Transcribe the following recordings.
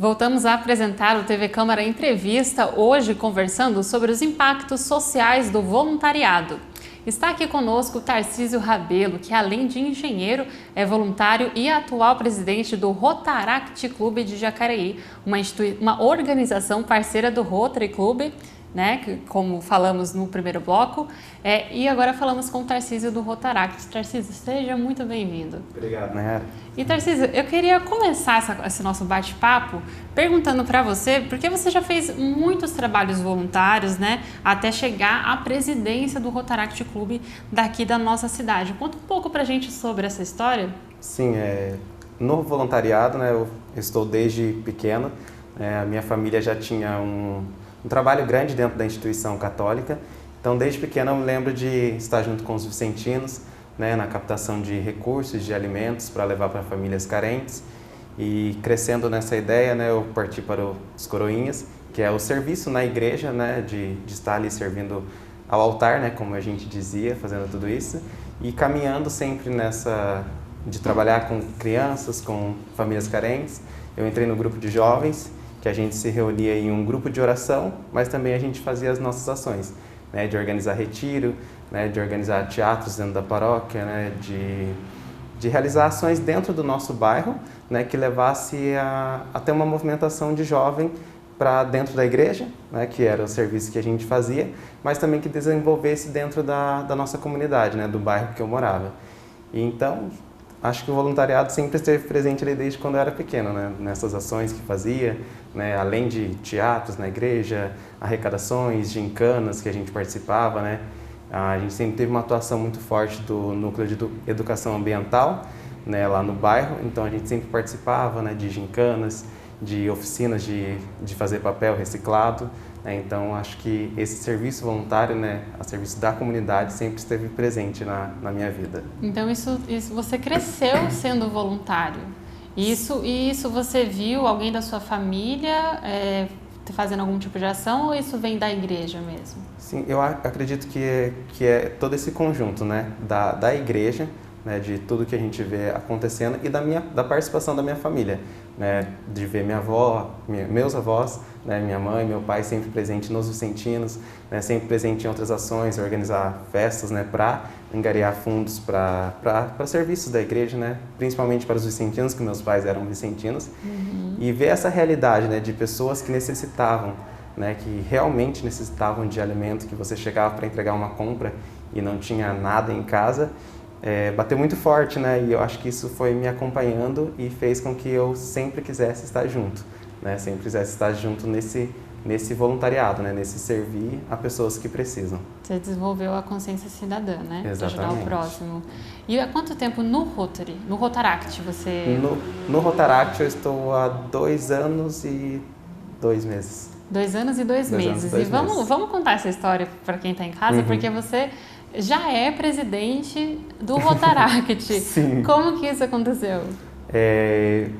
Voltamos a apresentar o TV Câmara Entrevista, hoje conversando sobre os impactos sociais do voluntariado. Está aqui conosco o Tarcísio Rabelo, que além de engenheiro, é voluntário e atual presidente do Rotaract Clube de Jacareí, uma organização parceira do Rotary Clube, né, como falamos no primeiro bloco, e agora falamos com o Tarcísio do Rotaract. Tarcísio, seja muito bem-vindo. Obrigado, Nayara. E Tarcísio, eu queria começar esse nosso bate-papo perguntando para você, porque você já fez muitos trabalhos voluntários, né, até chegar à presidência do Rotaract Clube daqui da nossa cidade. Conta um pouco para a gente sobre essa história. Sim, no voluntariado, né, eu estou desde pequeno. A minha família já tinha um trabalho grande dentro da instituição católica. Então, desde pequeno eu me lembro de estar junto com os vicentinos, né, na captação de recursos, de alimentos para levar para famílias carentes. E crescendo nessa ideia, né, eu parti para os coroinhas, que é o serviço na igreja, né, de estar ali servindo ao altar, né, como a gente dizia, fazendo tudo isso. E caminhando sempre nessa de trabalhar com crianças, com famílias carentes. Eu entrei no grupo de jovens, que a gente se reunia em um grupo de oração, mas também a gente fazia as nossas ações, né, de organizar retiro, né, de organizar teatros dentro da paróquia, né, de realizar ações dentro do nosso bairro, né, que levasse a ter uma movimentação de jovem para dentro da igreja, né, que era o serviço que a gente fazia, mas também que desenvolvesse dentro da nossa comunidade, né, do bairro que eu morava. E então, acho que o voluntariado sempre esteve presente ali desde quando eu era pequeno, né? Nessas ações que fazia, né? Além de teatros na igreja, arrecadações, gincanas que a gente participava, né? A gente sempre teve uma atuação muito forte do núcleo de educação ambiental, né? Lá no bairro, então a gente sempre participava, né? De gincanas, de oficinas de fazer papel reciclado. Então, acho que esse serviço voluntário, né, a serviço da comunidade, sempre esteve presente na minha vida. Então, isso você cresceu sendo voluntário. E isso você viu alguém da sua família fazendo algum tipo de ação, ou isso vem da igreja mesmo? Sim, eu acredito que é todo esse conjunto, né, da igreja, né, de tudo que a gente vê acontecendo e da participação da minha família, né, de ver minha avó, meus avós, né, minha mãe, meu pai sempre presente nos vicentinos, né, sempre presente em outras ações, organizar festas, né, para angariar fundos para serviços da igreja, né, principalmente para os vicentinos, que meus pais eram vicentinos, e ver essa realidade, né, de pessoas que necessitavam, né, que realmente necessitavam de alimento, que você chegava para entregar uma compra e não tinha nada em casa. Bateu muito forte, né? E eu acho que isso foi me acompanhando e fez com que eu sempre quisesse estar junto, né? Sempre quisesse estar junto nesse voluntariado, né? Nesse servir a pessoas que precisam. Você desenvolveu a consciência cidadã, né? Exatamente. Para ajudar o próximo. E há quanto tempo no Rotaract você... No Rotaract eu estou há 2 anos e 2 meses. 2 anos e 2 meses. E vamos contar essa história para quem está em casa, porque você já é presidente do Rotaract. Sim. Como que isso aconteceu?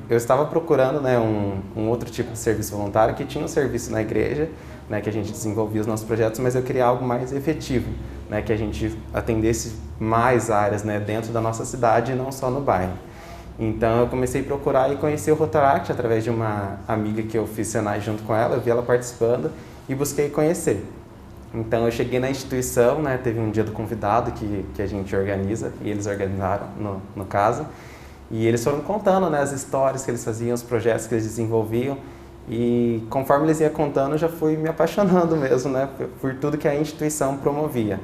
Eu estava procurando, né, um outro tipo de serviço voluntário que tinha um serviço na igreja, né, que a gente desenvolvia os nossos projetos, mas eu queria algo mais efetivo, né, que a gente atendesse mais áreas, né, dentro da nossa cidade e não só no bairro. Então eu comecei a procurar e conheci o Rotaract através de uma amiga que eu fiz Senai junto com ela, eu vi ela participando e busquei conhecer. Então eu cheguei na instituição, né, teve um dia do convidado que a gente organiza, e eles organizaram no caso, e eles foram contando, né, as histórias que eles faziam, os projetos que eles desenvolviam, e conforme eles iam contando eu já fui me apaixonando mesmo, né, por tudo que a instituição promovia.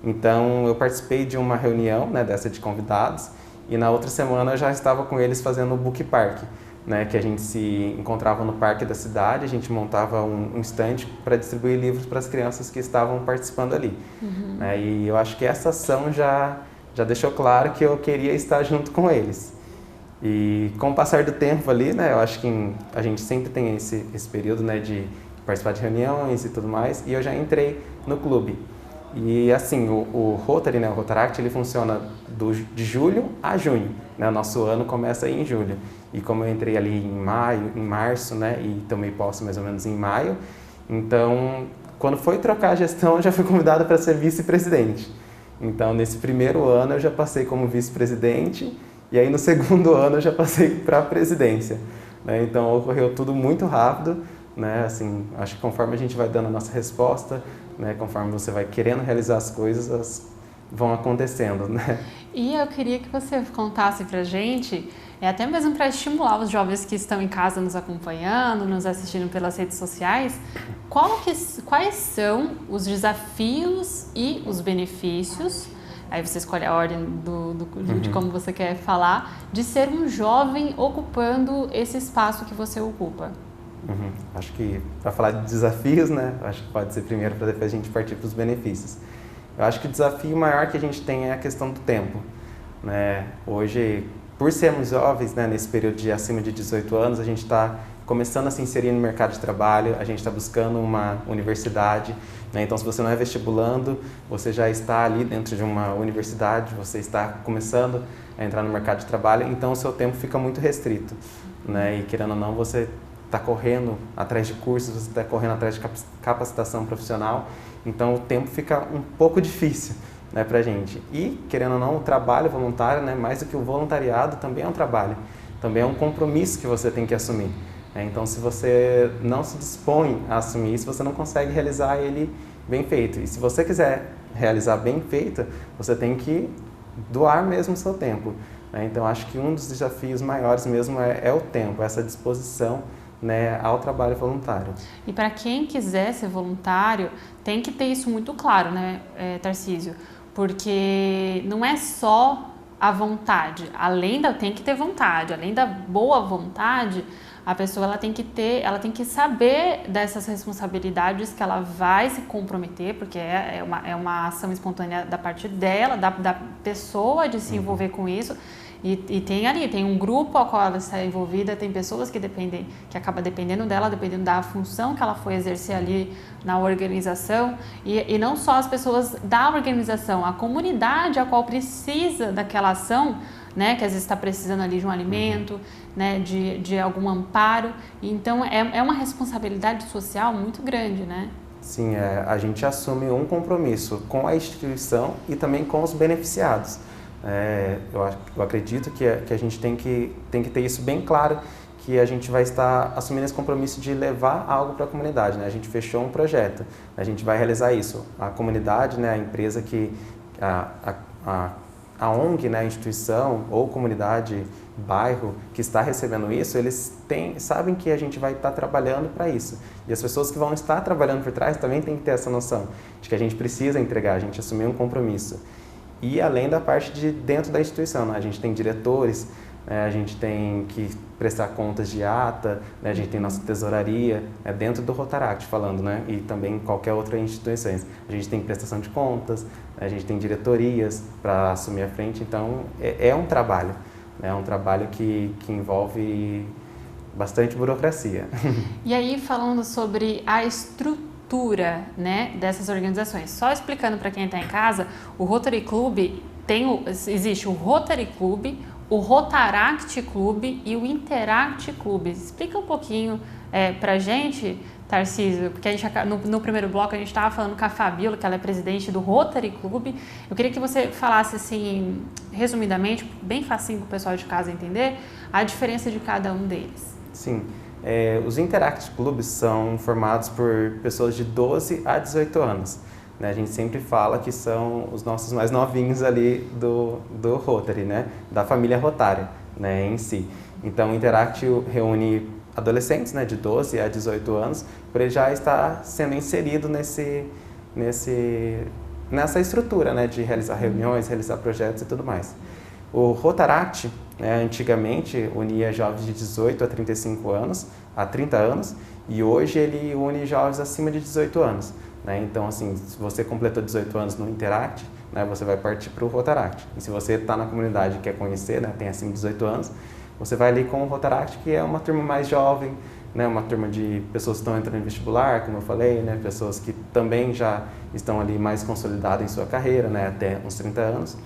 Então eu participei de uma reunião, né, dessa de convidados, e na outra semana eu já estava com eles fazendo o Book Park, né, que a gente se encontrava no parque da cidade, a gente montava um estande para distribuir livros para as crianças que estavam participando ali. E eu acho que essa ação já deixou claro que eu queria estar junto com eles. E com o passar do tempo ali, né, eu acho que a gente sempre tem esse período, né, de participar de reuniões e tudo mais, e eu já entrei no clube. E assim, o Rotary, né, o Rotaract, ele funciona de julho a junho, né? O nosso ano começa em julho. E como eu entrei ali em março, né, e tomei posse mais ou menos em maio, então, quando foi trocar a gestão, eu já fui convidado para ser vice-presidente. Então, nesse primeiro ano, eu já passei como vice-presidente, e aí no segundo ano eu já passei para a presidência. né? Então ocorreu tudo muito rápido, né? Assim, acho que conforme a gente vai dando a nossa resposta, né? Conforme você vai querendo realizar as coisas, elas vão acontecendo, né? E eu queria que você contasse pra gente, até mesmo para estimular os jovens que estão em casa nos acompanhando, nos assistindo pelas redes sociais, quais são os desafios e os benefícios, aí você escolhe a ordem de como você quer falar, de ser um jovem ocupando esse espaço que você ocupa. Acho que para falar de desafios, né? Acho que pode ser primeiro para depois a gente partir para os benefícios. Eu acho que o desafio maior que a gente tem é a questão do tempo, né? Hoje, por sermos jovens, né, nesse período de acima de 18 anos, a gente está começando a se inserir no mercado de trabalho, a gente está buscando uma universidade, né? Então, se você não é vestibulando, você já está ali dentro de uma universidade, você está começando a entrar no mercado de trabalho, então o seu tempo fica muito restrito, né? E querendo ou não, você está correndo atrás de cursos, você está correndo atrás de capacitação profissional, então o tempo fica um pouco difícil, né, para a gente. E, querendo ou não, o trabalho voluntário, né, mais do que o voluntariado, também é um trabalho, também é um compromisso que você tem que assumir. Né? Então, se você não se dispõe a assumir isso, você não consegue realizar ele bem feito. E se você quiser realizar bem feito, você tem que doar mesmo o seu tempo. Né? Então, acho que um dos desafios maiores mesmo é o tempo, essa disposição, né, ao trabalho voluntário. E para quem quiser ser voluntário, tem que ter isso muito claro, né, Tarcísio? Porque não é só a vontade, tem que ter vontade, além da boa vontade, a pessoa ela tem que saber dessas responsabilidades que ela vai se comprometer, porque é uma ação espontânea da parte dela, da pessoa de se envolver com isso. E tem um grupo ao qual ela está envolvida, tem pessoas que acaba dependendo dela, dependendo da função que ela foi exercer ali na organização, e não só as pessoas da organização, a comunidade a qual precisa daquela ação, né, que às vezes está precisando ali de um alimento, né, de algum amparo. Então é uma responsabilidade social muito grande, né? Sim, a gente assume um compromisso com a instituição e também com os beneficiados. Eu acredito que a gente tem que ter isso bem claro, que a gente vai estar assumindo esse compromisso de levar algo para a comunidade, né? A gente fechou um projeto, a gente vai realizar isso. A comunidade, né, a empresa a ONG, né, a instituição ou comunidade, bairro que está recebendo isso, eles sabem que a gente vai estar trabalhando para isso. E as pessoas que vão estar trabalhando por trás também têm que ter essa noção de que a gente precisa entregar, a gente assumir um compromisso. E além da parte de dentro da instituição, né? A gente tem diretores, né? A gente tem que prestar contas de ata, né? A gente tem nossa tesouraria, dentro do Rotaract falando, né? E também qualquer outra instituição. A gente tem prestação de contas, né? A gente tem diretorias para assumir a frente, então é um trabalho, né? É um trabalho que envolve bastante burocracia. E aí, falando sobre a estrutura, né, dessas organizações. Só explicando para quem está em casa, o Rotary Club existe o Rotary Club, o Rotaract Club e o Interact Club. Explica um pouquinho para a gente, Tarcísio, porque a gente, no primeiro bloco a gente estava falando com a Fabíola, que ela é presidente do Rotary Club. Eu queria que você falasse assim, resumidamente, bem facinho para o pessoal de casa entender, a diferença de cada um deles. Sim. Os Interact Clubs são formados por pessoas de 12 a 18 anos. Né? A gente sempre fala que são os nossos mais novinhos ali do Rotary, né? Da família Rotária, né, em si. Então, o Interact reúne adolescentes, né, de 12 a 18 anos, por ele já estar sendo inserido nessa estrutura, né, de realizar reuniões, realizar projetos e tudo mais. O Rotaract, né, antigamente unia jovens de 18 a 35 anos, a 30 anos, e hoje ele une jovens acima de 18 anos. Né? Então, assim, se você completou 18 anos no Interact, né, você vai partir para o Rotaract. E se você está na comunidade e quer conhecer, né, tem acima de 18 anos, você vai ali com o Rotaract, que é uma turma mais jovem, né, uma turma de pessoas que estão entrando em vestibular, como eu falei, né, pessoas que também já estão ali mais consolidadas em sua carreira, né, até uns 30 anos.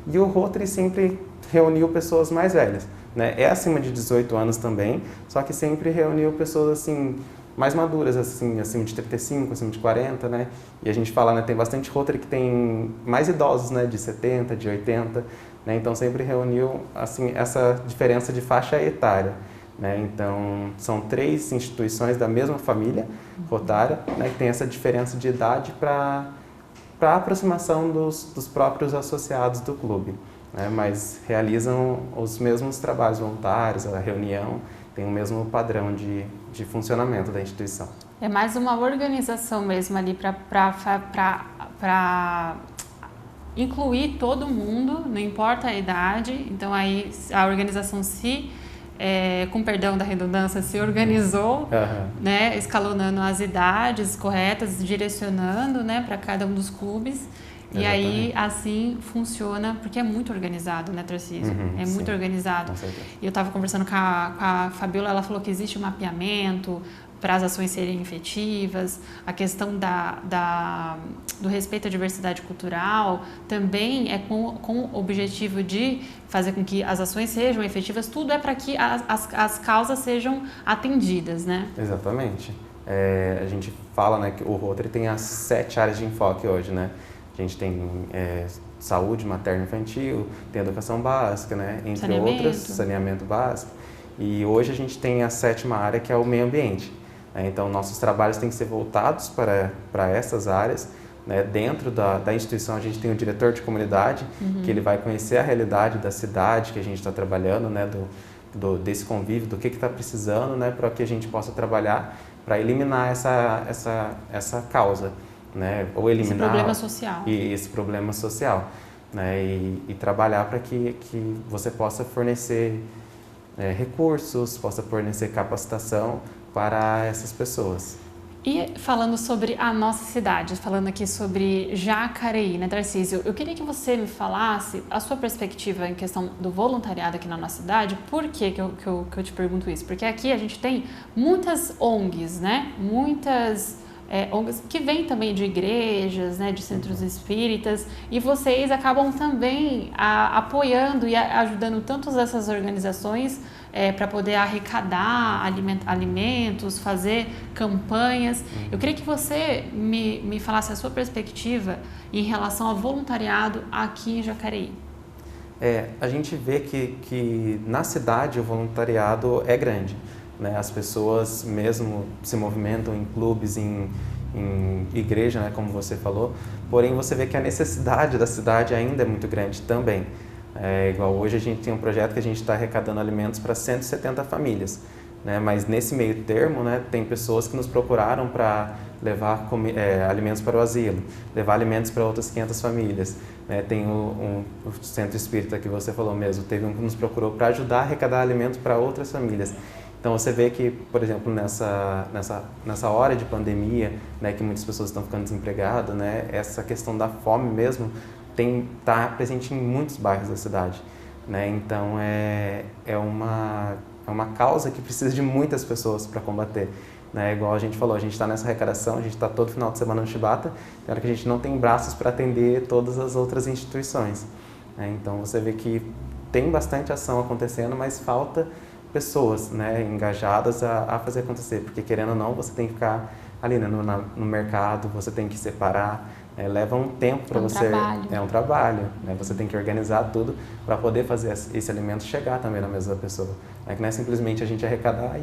E o Rotary sempre reuniu pessoas mais velhas, né? É acima de 18 anos também, só que sempre reuniu pessoas assim mais maduras, assim, acima de 35, acima de 40, né? E a gente fala, né, tem bastante Rotary que tem mais idosos, né, de 70, de 80, né? Então sempre reuniu assim essa diferença de faixa etária, né? Então, são 3 instituições da mesma família rotária, né, que tem essa diferença de idade para a aproximação dos próprios associados do clube, né? Mas realizam os mesmos trabalhos voluntários, a reunião tem o mesmo padrão de funcionamento da instituição. É mais uma organização mesmo ali para incluir todo mundo, não importa a idade. Então aí a organização com perdão da redundância, se organizou, né, escalonando as idades corretas, direcionando, né, para cada um dos clubes. Exatamente. E aí, assim, funciona, porque é muito organizado, né, Tarcísio? É muito organizado. E eu estava conversando com a Fabiola, ela falou que existe um mapeamento para as ações serem efetivas, a questão do respeito à diversidade cultural também é com o objetivo de fazer com que as ações sejam efetivas, tudo é para que as causas sejam atendidas, né? Exatamente. A gente fala, né, que o Rotary tem as 7 áreas de enfoque hoje, né? A gente tem saúde materno-infantil, tem educação básica, né? Entre outras, saneamento básico. E hoje a gente tem a 7ª área, que é o meio ambiente. Então, nossos trabalhos têm que ser voltados para essas áreas, né? Dentro da instituição, a gente tem o diretor de comunidade, que ele vai conhecer a realidade da cidade que a gente está trabalhando, né? Desse convívio, do que está precisando, né? Para que a gente possa trabalhar para eliminar essa causa, né? Ou eliminar esse problema social. Esse problema social, né? E trabalhar para que você possa fornecer recursos, possa fornecer capacitação para essas pessoas. E falando sobre a nossa cidade, falando aqui sobre Jacareí, né, Tarcísio? Eu queria que você me falasse a sua perspectiva em questão do voluntariado aqui na nossa cidade. Por que eu te pergunto isso? Porque aqui a gente tem muitas ONGs, né? Muitas ONGs que vêm também de igrejas, né, de centros espíritas, e vocês acabam também apoiando e ajudando tantas dessas organizações para poder arrecadar alimentos, fazer campanhas. Eu queria que você me falasse a sua perspectiva em relação ao voluntariado aqui em Jacareí. A gente vê que na cidade o voluntariado é grande, né? As pessoas mesmo se movimentam em clubes, em igreja, né, como você falou, porém você vê que a necessidade da cidade ainda é muito grande também. Igual hoje a gente tem um projeto que a gente está arrecadando alimentos para 170 famílias, né? Mas nesse meio termo, né, tem pessoas que nos procuraram para levar alimentos para o asilo, levar alimentos para outras 500 famílias, né? Tem o centro espírita que você falou mesmo, teve um que nos procurou para ajudar a arrecadar alimentos para outras famílias. Então você vê que, por exemplo, nessa hora de pandemia, né, que muitas pessoas estão ficando desempregadas, né, essa questão da fome mesmo está presente em muitos bairros da cidade, né? Então é uma causa que precisa de muitas pessoas para combater, né? Igual a gente falou, a gente está nessa arrecadação, a gente está todo final de semana no Chibata, tem hora que a gente não tem braços para atender todas as outras instituições, né? Então você vê que tem bastante ação acontecendo, mas falta pessoas, né, engajadas a fazer acontecer, porque querendo ou não, você tem que ficar ali, né, no mercado, você tem que separar, leva um tempo para você. É um trabalho, né? Você tem que organizar tudo para poder fazer esse alimento chegar também na mesa da pessoa. Que não é simplesmente a gente arrecadar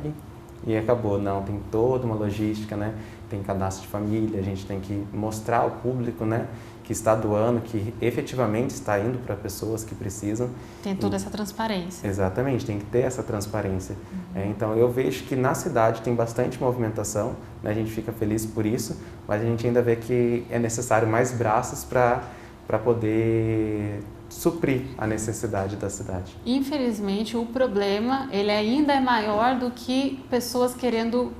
e acabou, não, tem toda uma logística, né? Tem cadastro de família, a gente tem que mostrar ao público, né, que está doando, que efetivamente está indo para pessoas que precisam. Tem toda essa transparência. Exatamente, tem que ter essa transparência. Então eu vejo que na cidade tem bastante movimentação, né? A gente fica feliz por isso, mas a gente ainda vê que é necessário mais braços para poder suprir a necessidade da cidade. Infelizmente, o problema ele ainda é maior do que pessoas querendo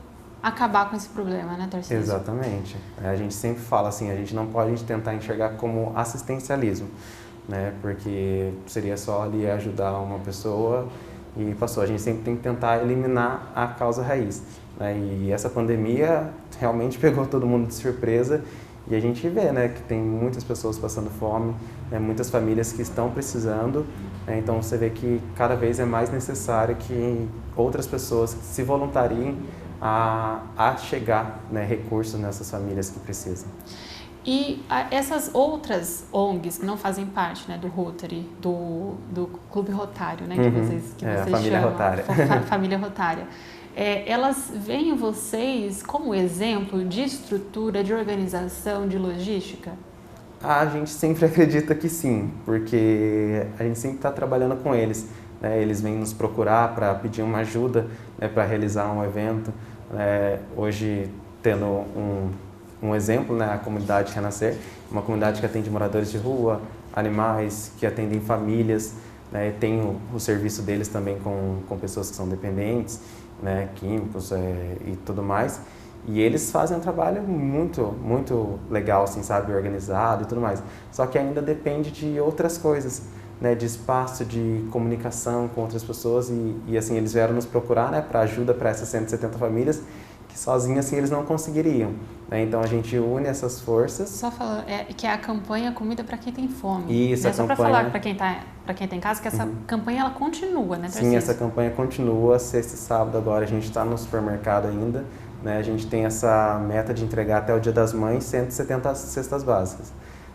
acabar com esse problema, né, Tarcísio? Exatamente. A gente sempre fala assim, a gente não pode tentar enxergar como assistencialismo, né? Porque seria só ali ajudar uma pessoa e passou. A gente sempre tem que tentar eliminar a causa raiz, né? E essa pandemia realmente pegou todo mundo de surpresa e a gente vê, né, que tem muitas pessoas passando fome, né, muitas famílias que estão precisando, né? Então você vê que cada vez é mais necessário que outras pessoas se voluntariem a chegar, né, recursos nessas famílias que precisam. E essas outras ONGs que não fazem parte, né, do Rotary, do Clube Rotário, né, que vocês família chamam, Rotária. Família Rotária, elas veem vocês como exemplo de estrutura, de organização, de logística? A gente sempre acredita que sim, porque a gente sempre está trabalhando com eles, né? Eles vêm nos procurar para pedir uma ajuda, né, para realizar um evento. Hoje, tendo um exemplo, né, a comunidade Renascer, uma comunidade que atende moradores de rua, animais, que atendem famílias, né, tem o serviço deles também com pessoas que são dependentes, né, químicos e tudo mais. E eles fazem um trabalho muito, muito legal, assim, sabe, organizado e tudo mais. Só que ainda depende de outras coisas, né, de espaço, de comunicação com outras pessoas e assim, eles vieram nos procurar, né, para ajuda para essas 170 famílias que sozinhos, assim, eles não conseguiriam, né? Então a gente une essas forças. Só falando, que é a campanha Comida para Quem Tem Fome. Isso, né? a Só campanha... para falar para quem tá em casa que essa campanha ela continua, né, Tarcísio? Sim, essa campanha continua, sexta e sábado agora a gente está no supermercado ainda, né? A gente tem essa meta de entregar até o Dia das Mães 170 cestas básicas,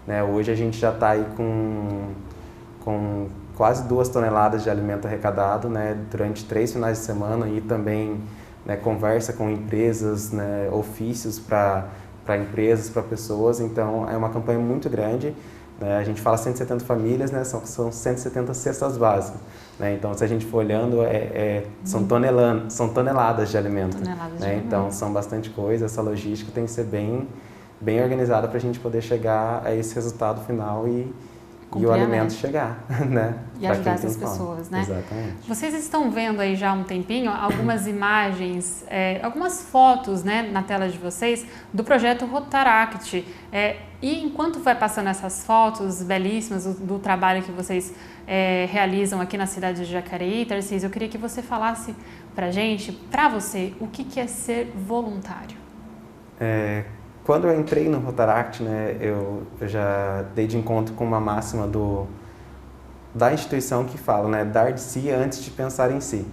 né? Hoje a gente já está aí com quase 2 toneladas de alimento arrecadado, né, durante 3 finais de semana e também, né, conversa com empresas, né, ofícios para empresas, para pessoas. Então é uma campanha muito grande, né? A gente fala 170 famílias, né, são 170 cestas básicas, né? Então se a gente for olhando são toneladas de alimento, né? Então são bastante coisa. Essa logística tem que ser bem organizada para a gente poder chegar a esse resultado final e o alimento chegar, né? E ajudar essas pessoas, né? Exatamente. Vocês estão vendo aí já há um tempinho algumas imagens, algumas fotos, né, na tela de vocês do projeto Rotaract. E enquanto vai passando essas fotos belíssimas do trabalho que vocês realizam aqui na cidade de Jacareí, Tarcísio, eu queria que você falasse pra gente, pra você, o que é ser voluntário? Quando eu entrei no Rotaract, né, eu já dei de encontro com uma máxima da instituição que fala, né, dar de si antes de pensar em si.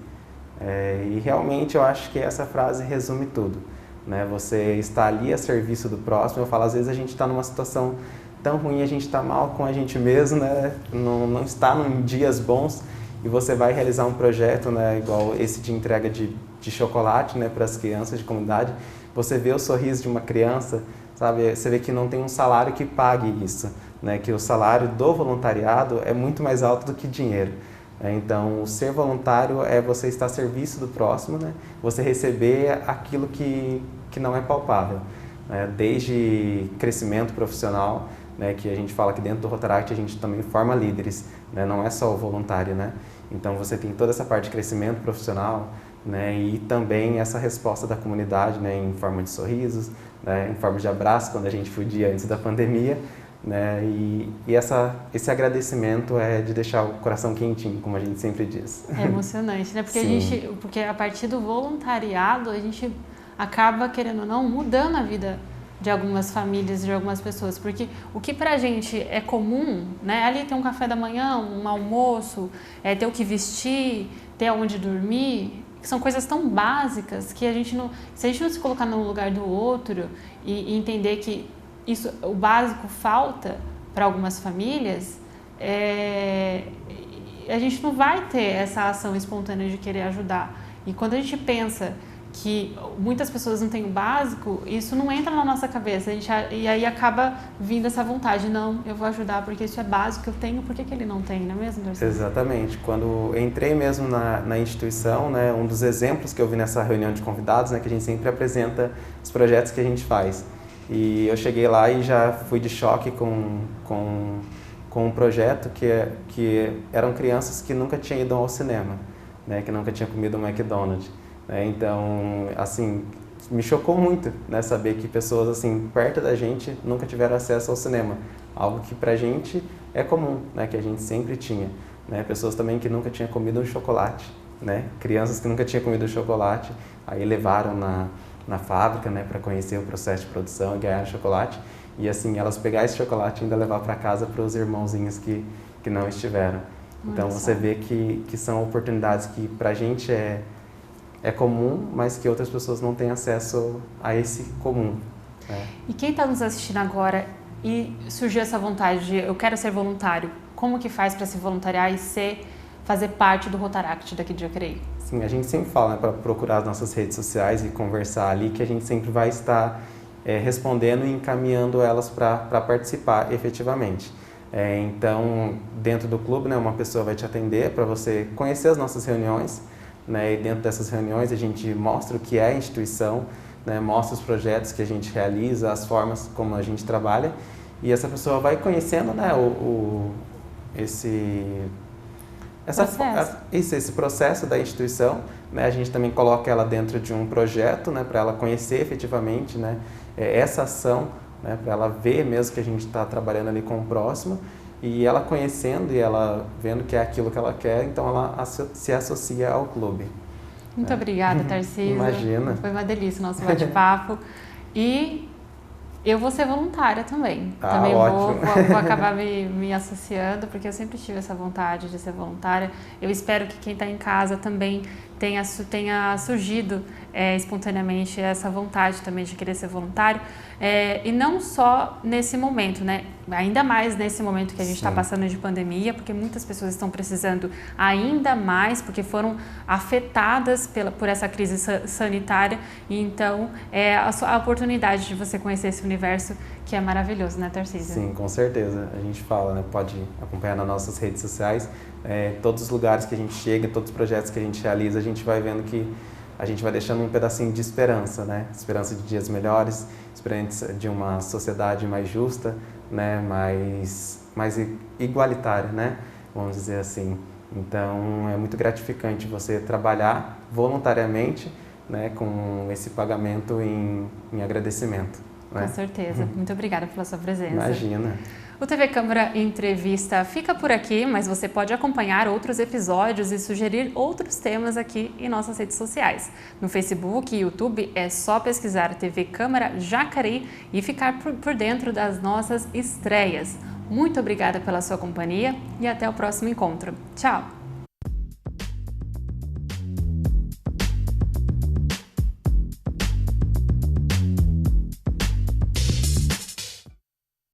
E realmente eu acho que essa frase resume tudo, né? Você está ali a serviço do próximo. Eu falo, às vezes a gente está numa situação tão ruim, a gente está mal com a gente mesmo, né? Não está em dias bons e você vai realizar um projeto, né, igual esse de entrega de chocolate, né, para as crianças de comunidade. Você vê o sorriso de uma criança, sabe? Você vê que não tem um salário que pague isso, né? Que o salário do voluntariado é muito mais alto do que dinheiro. Então, o ser voluntário é você estar a serviço do próximo, né? Você receber aquilo que não é palpável, né? Desde crescimento profissional, né? Que a gente fala que dentro do Rotaract a gente também forma líderes, né? Não é só o voluntário, né? Então, você tem toda essa parte de crescimento profissional, né, e também essa resposta da comunidade, né, em forma de sorrisos, né, em forma de abraço quando a gente podia antes da pandemia, né, e esse agradecimento é de deixar o coração quentinho, como a gente sempre diz. É emocionante, né? Porque a partir do voluntariado a gente acaba, querendo ou não, mudando a vida de algumas famílias, de algumas pessoas, porque o que pra gente é comum, né, ali ter um café da manhã, um almoço, ter o que vestir, ter onde dormir, são coisas tão básicas que se a gente não se colocar no lugar do outro e entender que o básico falta para algumas famílias, a gente não vai ter essa ação espontânea de querer ajudar. E quando a gente pensa que muitas pessoas não têm o básico, isso não entra na nossa cabeça. E aí acaba vindo essa vontade, não, eu vou ajudar porque isso é básico, eu tenho, por que ele não tem, não é mesmo, Darcy? Exatamente. Quando eu entrei mesmo na instituição, né, um dos exemplos que eu vi nessa reunião de convidados, né, que a gente sempre apresenta os projetos que a gente faz. E eu cheguei lá e já fui de choque com um projeto que eram crianças que nunca tinham ido ao cinema, né, que nunca tinham comido um McDonald's. Então, assim, me chocou muito, né, saber que pessoas assim perto da gente nunca tiveram acesso ao cinema, algo que pra gente é comum, né, que a gente sempre tinha, né, pessoas também que nunca tinham comido um chocolate, né, crianças que nunca tinham comido chocolate, aí levaram na fábrica, né, para conhecer o processo de produção e ganhar chocolate, e assim elas pegar esse chocolate e ainda levar para casa para os irmãozinhos que não estiveram. Então você vê que são oportunidades que pra gente é comum, mas que outras pessoas não têm acesso a esse comum. E quem está nos assistindo agora e surgiu essa vontade de eu quero ser voluntário, como que faz para se voluntariar e fazer parte do Rotaract daqui de Jacareí? Sim, a gente sempre fala, né, para procurar as nossas redes sociais e conversar ali, que a gente sempre vai estar respondendo e encaminhando elas para participar efetivamente. Então, dentro do clube, né, uma pessoa vai te atender para você conhecer as nossas reuniões, né, e dentro dessas reuniões a gente mostra o que é a instituição, né, mostra os projetos que a gente realiza, as formas como a gente trabalha, e essa pessoa vai conhecendo, né, esse processo da instituição, né, a gente também coloca ela dentro de um projeto, né, para ela conhecer efetivamente, né, essa ação, né, para ela ver mesmo que a gente está trabalhando ali com o próximo, e ela conhecendo e ela vendo que é aquilo que ela quer, então ela se associa ao clube. Muito obrigada, Tarcísio. Imagina. Foi uma delícia o nosso bate-papo. E eu vou ser voluntária também. Também vou acabar me associando, porque eu sempre tive essa vontade de ser voluntária. Eu espero que quem está em casa também tenha surgido espontaneamente essa vontade também de querer ser voluntário. E não só nesse momento, né? Ainda mais nesse momento que a gente está passando de pandemia, porque muitas pessoas estão precisando ainda mais, porque foram afetadas por essa crise sanitária. E então, a oportunidade de você conhecer esse universo que é maravilhoso, né, Tarcísio? Sim, com certeza. A gente fala, né? Pode acompanhar nas nossas redes sociais. Todos os lugares que a gente chega, todos os projetos que a gente realiza, a gente vai vendo que a gente vai deixando um pedacinho de esperança, né? Esperança de dias melhores, esperança de uma sociedade mais justa, né? mais igualitária, né? Vamos dizer assim. Então, é muito gratificante você trabalhar voluntariamente, né? Com esse pagamento em agradecimento. Né? Com certeza. Muito obrigada pela sua presença. Imagina. O TV Câmara Entrevista fica por aqui, mas você pode acompanhar outros episódios e sugerir outros temas aqui em nossas redes sociais. No Facebook e YouTube é só pesquisar TV Câmara Jacareí e ficar por dentro das nossas estreias. Muito obrigada pela sua companhia e até o próximo encontro. Tchau!